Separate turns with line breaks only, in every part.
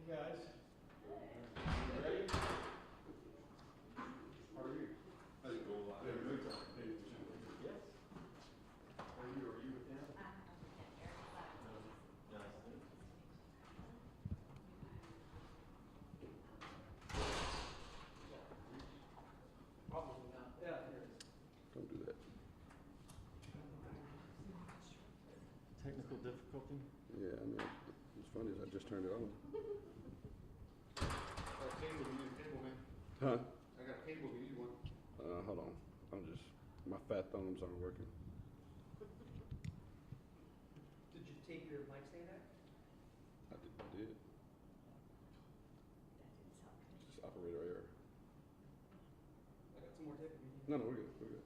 Hey guys. Ready? How are you?
How's it going?
Yes. Are you with him? Probably not. Yeah, here it is.
Don't do that.
Technical difficulty?
Yeah, I mean, what's funny is I just turned it on.
Cable, you need a cable, man.
Huh?
I got a cable, you need one.
Hold on. My fat thumbs aren't working.
Did you take your mic stand out?
I did. Just operator error.
I got some more tape.
No, we're good. Check.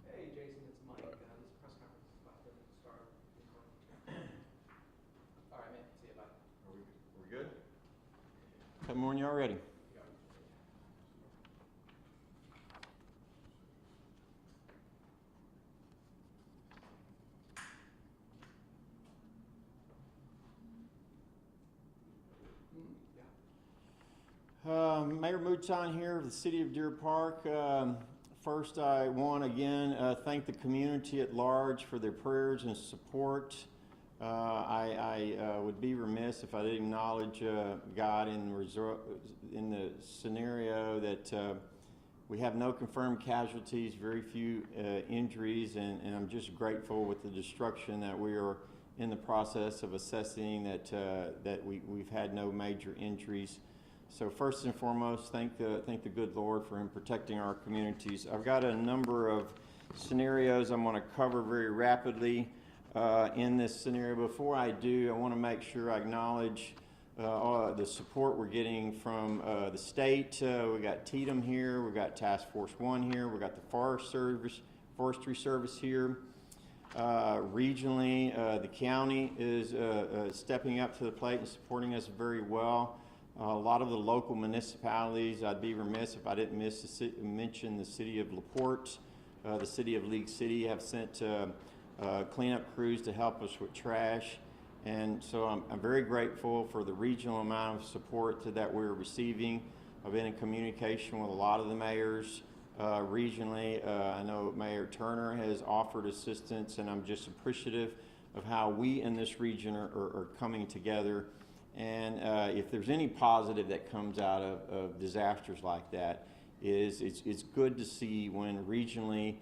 Hey, Jason, it's Mike.
All right.
This press conference is about to start. All right, man. See you. Bye.
Are we good? Come on, y'all ready? Mayor Mouton here of the City of Deer Park. First, I want to again thank the community at large for their prayers and support. I would be remiss if I didn't acknowledge God in the scenario that we have no confirmed casualties, very few injuries, and I'm just grateful with the destruction that we are in the process of assessing that we've had no major injuries. So first and foremost, thank the good Lord for Him protecting our communities. I've got a number of scenarios I'm going to cover very rapidly in this scenario. Before I do, I want to make sure I acknowledge the support we're getting from the state. We got TDM here, we got Task Force 1 here, we got the Forestry Service here. Regionally, the county is stepping up to the plate and supporting us very well. A lot of the local municipalities, I'd be remiss if I didn't mention the city of LaPorte, the city of League City have sent cleanup crews to help us with trash. And so I'm very grateful for the regional amount of support that we're receiving. I've been in communication with a lot of the mayors regionally. I know Mayor Turner has offered assistance, and I'm just appreciative of how we in this region are coming together. And if there's any positive that comes out of disasters like that, is it's good to see when regionally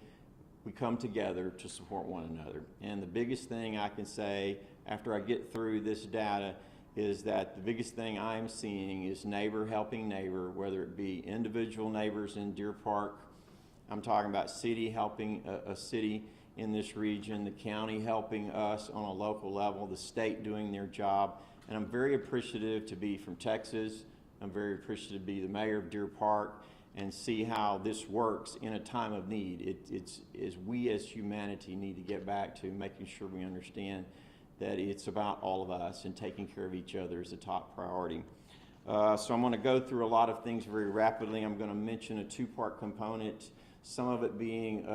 we come together to support one another. And the biggest thing I can say after I get through this data is that the biggest thing I'm seeing is neighbor helping neighbor, whether it be individual neighbors in Deer Park. I'm talking about city helping a city in this region, the county helping us on a local level, the state doing their job. And I'm very appreciative to be from Texas. I'm very appreciative to be the mayor of Deer Park and see how this works in a time of need. It's we as humanity need to get back to making sure we understand that it's about all of us, and taking care of each other is a top priority. So I'm going to go through a lot of things very rapidly. I'm going to mention a two-part component, some of it being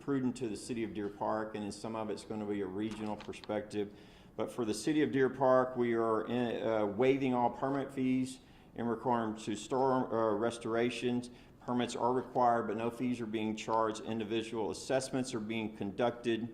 prudent to the city of Deer Park, and then some of it's going to be a regional perspective. But for the city of Deer Park, we are waiving all permit fees in regards to storm restorations. Permits are required, but no fees are being charged. Individual assessments are being conducted.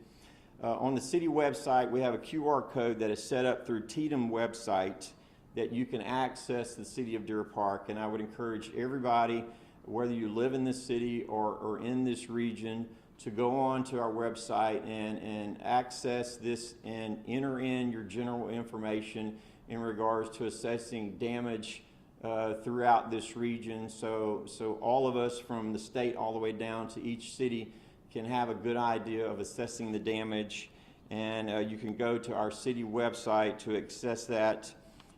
On the city website, we have a QR code that is set up through TDM website that you can access the city of Deer Park. And I would encourage everybody, whether you live in this city or in this region, to go on to our website and access this and enter in your general information in regards to assessing damage throughout this region. So all of us from the state all the way down to each city can have a good idea of assessing the damage. And you can go to our city website to access that.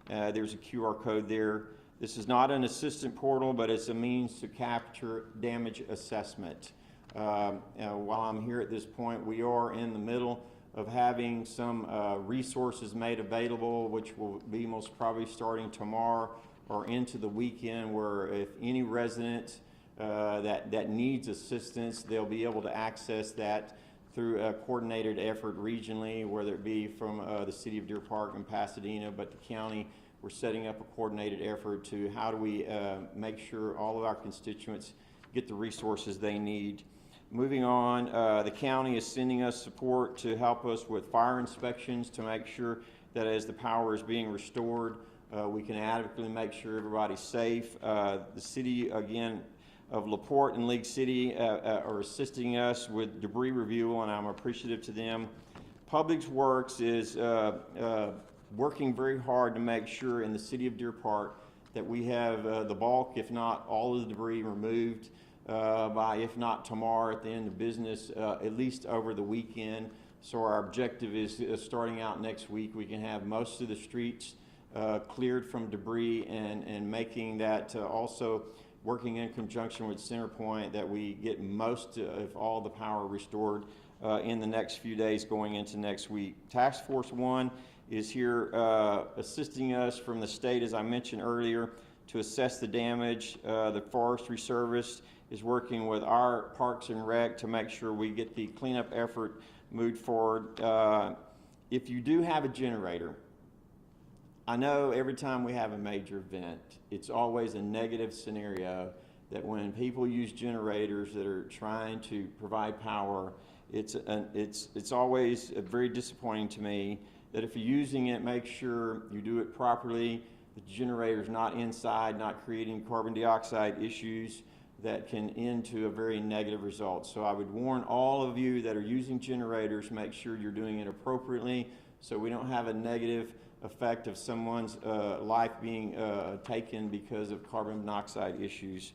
There's a QR code there. This is not an assistant portal, but it's a means to capture damage assessment. While I'm here at this point, we are in the middle of having some resources made available, which will be most probably starting tomorrow or into the weekend, where if any resident that needs assistance, they'll be able to access that through a coordinated effort regionally, whether it be from the city of Deer Park and Pasadena, but the county. We're setting up a coordinated effort to how do we make sure all of our constituents get the resources they need. Moving on, the county is sending us support to help us with fire inspections to make sure that as the power is being restored, we can adequately make sure everybody's safe. The city, again, of LaPorte and League City are assisting us with debris removal, and I'm appreciative to them. Public Works is working very hard to make sure in the city of Deer Park that we have the bulk, if not all of the debris removed by, if not tomorrow at the end of business, at least over the weekend. So our objective is starting out next week, we can have most of the streets cleared from debris, and making that also working in conjunction with CenterPoint that we get most, if all, the power restored in the next few days going into next week. Task Force 1 is here assisting us from the state, as I mentioned earlier, to assess the damage. The Forestry Service is working with our Parks and Rec to make sure we get the cleanup effort moved forward. If you do have a generator, I know every time we have a major event, it's always a negative scenario that when people use generators that are trying to provide power, it's always very disappointing to me that if you're using it, make sure you do it properly. The generator's not inside, not creating carbon dioxide issues that can end to a very negative result. So I would warn all of you that are using generators, make sure you're doing it appropriately so we don't have a negative effect of someone's life being taken because of carbon monoxide issues.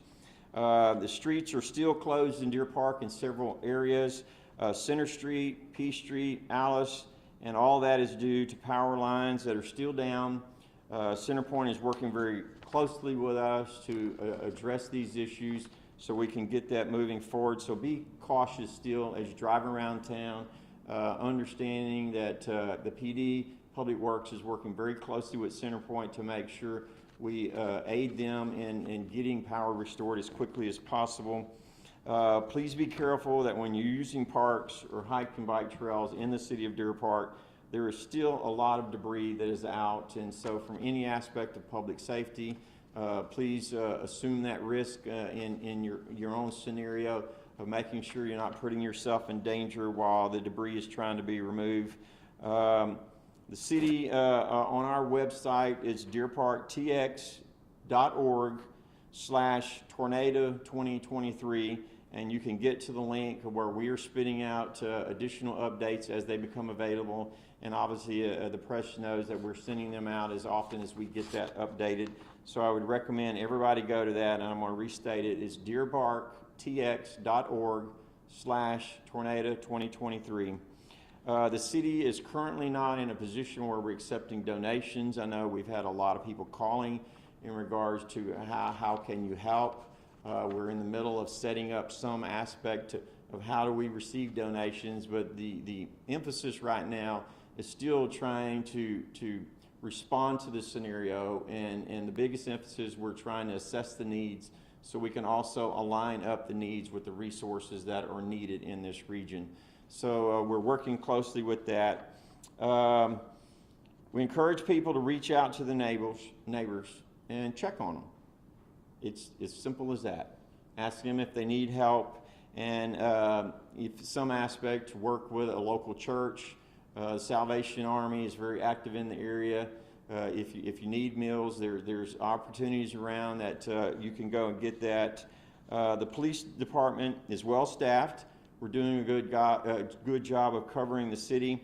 The streets are still closed in Deer Park in several areas. Center Street, P Street, Alice, and all that is due to power lines that are still down. CenterPoint is working very closely with us to address these issues so we can get that moving forward. So be cautious still as you drive around town, understanding that the PD, Public Works, is working very closely with CenterPoint to make sure we aid them in getting power restored as quickly as possible. Please be careful that when you're using parks or hike and bike trails in the city of Deer Park, there is still a lot of debris that is out, and so from any aspect of public safety, please assume that risk in your own scenario of making sure you're not putting yourself in danger while the debris is trying to be removed. The city on our website is deerparktx.org/tornado2023, and you can get to the link where we are spitting out additional updates as they become available. And obviously the press knows that we're sending them out as often as we get that updated. So I would recommend everybody go to that, and I'm going to restate it. It's deerparktx.org/tornado2023. The city is currently not in a position where we're accepting donations. I know we've had a lot of people calling in regards to how can you help. We're in the middle of setting up some aspect of how do we receive donations, but the emphasis right now is still trying to respond to this scenario, and the biggest emphasis, we're trying to assess the needs so we can also align up the needs with the resources that are needed in this region. So we're working closely with that. We encourage people to reach out to the neighbors and check on them. It's as simple as that. Ask them if they need help, and if some aspect, work with a local church. The Salvation Army is very active in the area. If you need meals, there's opportunities around that you can go and get that. The police department is well staffed. We're doing a good job of covering the city,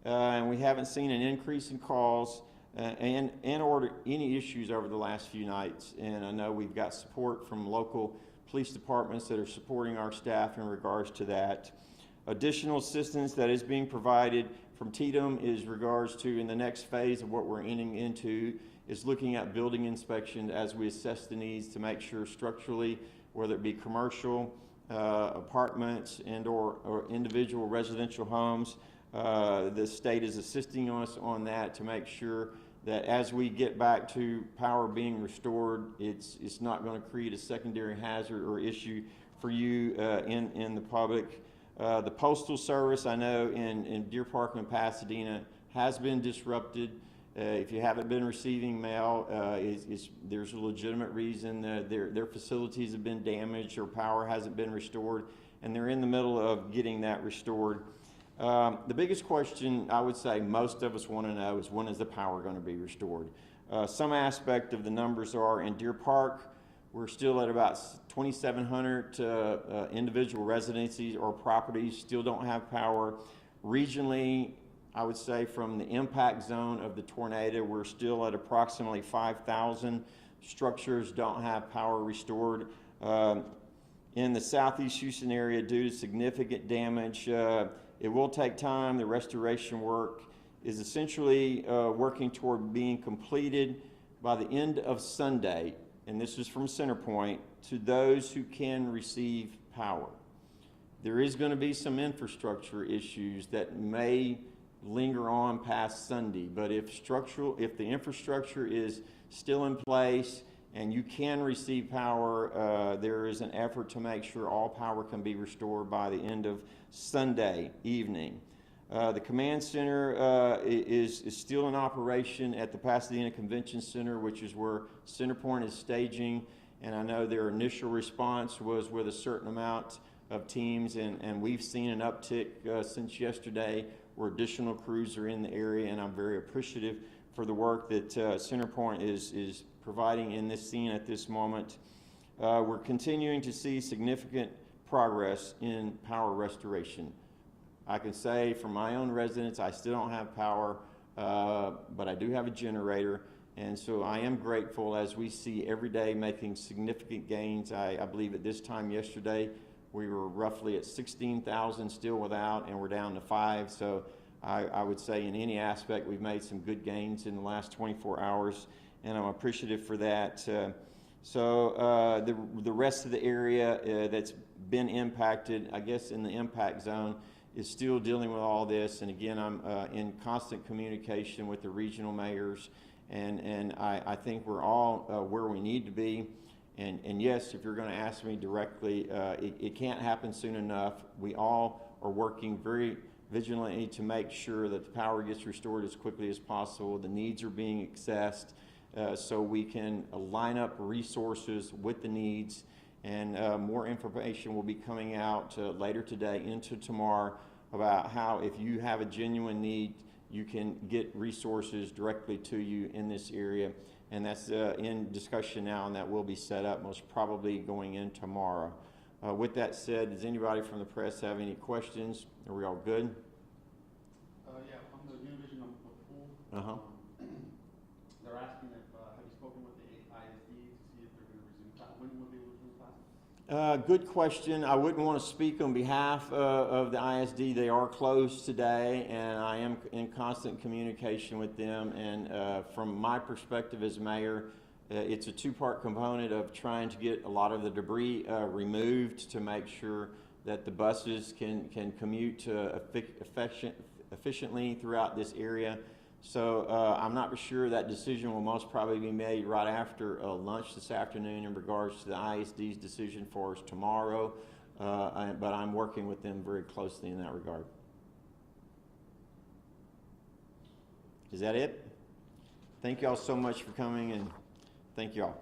and we haven't seen an increase in calls or any issues over the last few nights. And I know we've got support from local police departments that are supporting our staff in regards to that. Additional assistance that is being provided from TDM is regards to, in the next phase of what we're entering into, is looking at building inspection as we assess the needs to make sure structurally, whether it be commercial, apartments, and or individual residential homes, the state is assisting us on that to make sure that as we get back to power being restored, it's not going to create a secondary hazard or issue for you in the public. The Postal Service, I know in Deer Park and Pasadena, has been disrupted. If you haven't been receiving mail, there's a legitimate reason. Their facilities have been damaged or power hasn't been restored, and they're in the middle of getting that restored. The biggest question I would say most of us want to know is, when is the power going to be restored? Some aspect of the numbers are in Deer Park, we're still at about 2,700 individual residencies or properties still don't have power. Regionally, I would say from the impact zone of the tornado, we're still at approximately 5,000 structures don't have power restored. In the Southeast Houston area, due to significant damage, it will take time. The restoration work is essentially working toward being completed by the end of Sunday, and this is from CenterPoint, to those who can receive power. There is going to be some infrastructure issues that may linger on past Sunday, but if the infrastructure is still in place and you can receive power, there is an effort to make sure all power can be restored by the end of Sunday evening. The command center is still in operation at the Pasadena Convention Center, which is where CenterPoint is staging, and I know their initial response was with a certain amount of teams, and we've seen an uptick since yesterday where additional crews are in the area, and I'm very appreciative for the work that CenterPoint is providing in this scene at this moment. We're continuing to see significant progress in power restoration. I can say from my own residence, I still don't have power, but I do have a generator, and so I am grateful as we see every day making significant gains. I believe at this time yesterday, we were roughly at 16,000 still without, and we're down to 5. So I would say in any aspect, we've made some good gains in the last 24 hours, and I'm appreciative for that. The rest of the area that's been impacted, I guess in the impact zone, is still dealing with all this. And again, I'm in constant communication with the regional mayors, and I think we're all where we need to be. And yes, if you're going to ask me directly, it can't happen soon enough. We all are working very vigilantly to make sure that the power gets restored as quickly as possible. The needs are being assessed so we can line up resources with the needs, and more information will be coming out later today into tomorrow about how, if you have a genuine need, you can get resources directly to you in this area. And that's in discussion now, and that will be set up most probably going in tomorrow. With that said, does anybody from the press have any questions? Are we all good?
Yeah, from the Univision of the pool. They're asking if, have you spoken with the ISD to see if they're going to resume class? When will they resume class?
Good question. I wouldn't want to speak on behalf of the ISD. They are closed today, and I am in constant communication with them. And from my perspective as mayor, it's a two-part component of trying to get a lot of the debris removed to make sure that the buses can commute efficiently throughout this area. So I'm not sure that decision will most probably be made right after lunch this afternoon in regards to the ISD's decision for us tomorrow, but I'm working with them very closely in that regard. Is that it? Thank you all so much for coming, and thank you all.